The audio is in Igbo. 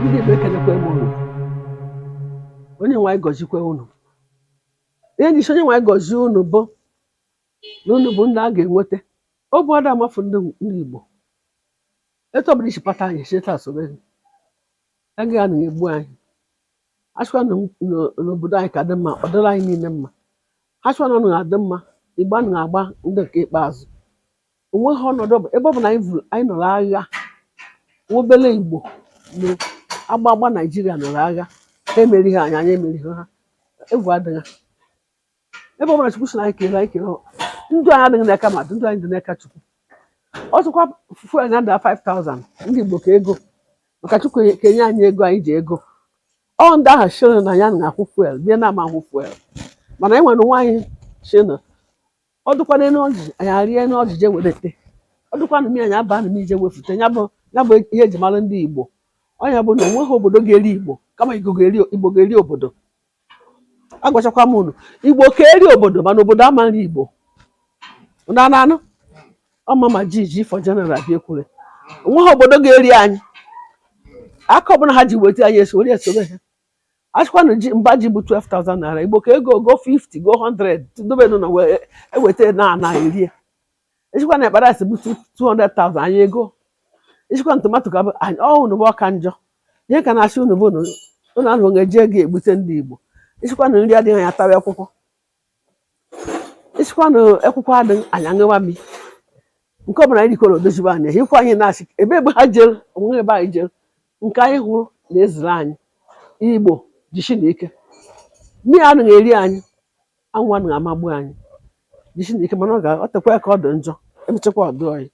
ndị Igbo ekenekwe m unu. Onye nwe anyị gọzikwe unu. Ihe njichi onye nwe anyị gọzie unu bụ na unu bụ ndị a ga-enweta. Obu ọdụ amafu ndị Igbo. Etu ọbụla isi kpata anyị cheta soro gị. Agaghị anụ egbu anyị. Achịkwa n'obodo anyị ka dị mma, ọ dịrị anyị niile mma. Achịkwa na ọnụ ga-adị mma, Igbo anụ ga-agba ndị nke ikpeazụ. Onweghị ọnọdụ ebe ọ bụ na anyị nọrọ agha, nwa obere Igbo agba Naijiria nọrọ agha, ha emerighị anyị, anyị emerighị ha. Egwu adịghị. Ebe ọ bụla Chukwu si na anyị kere ndụ anyị adịghị n'aka mmadụ, ndụ anyị dị n'aka Chukwu. Ọtụkwa fuel ya da 5,000 ndị Igbo ka ego, maka Chukwu kenye anyị ego, anyị ji ego. Ọ ndị ahụ chere na ya na-akwụ fuel bịa na ama ahụ fuel, mana anyị nwere nwa anyị chere ọ dụkwa n'elu ọjị anyị arịa n'ọjị je welete, ọ dụkwa na anyị aba na ije wefute ya bụ ihe eji mara ndị Igbo. Ọnya bụ na onweghị obodo ga-eri Igbo kama Igbo ga-eri obodo. Agwachakwa m unu, Igbo ka eri obodo mana obodo amaghị Igbo. Anụ ọma ma ji for general bịa ekwure, onweghị obodo ga-eri anyị. Aka ọbụla ha ji weta anyị esi were esobe ha. Achịkwa na mba ji bụ 12,000 naira, Igbo ka ego go 50 go 100 dobenu na eweta na eri. Echikwa na ekpara esi bụ 200,000 anyị ego. Echikwa na tomato ka bụ unu bụ ọka njọ. Ihe ka na-achị unu bụ unu anụ ga-eji ego egbute ndị Igbo. Echikwa na nri adịghị anyị atawa akwụkwọ. Echikwa na akwụkwọ adịghị anyị aṅụwa mmiri. Nke ọ bụla anyị rikọrọ odozibe anya, hikwa anyị na-achị ebe ha jere, onweghị ebe anyị jere. Nke anyị hụrụ na-ezere anyị. Igbo jishi na ike. Mmiri anaghị eri anyị, anwụ anaghị amagbu anyị. Jishi na ike mana ọ tekwa ka ọ dị njọ, emechakwa ọdụ anyị.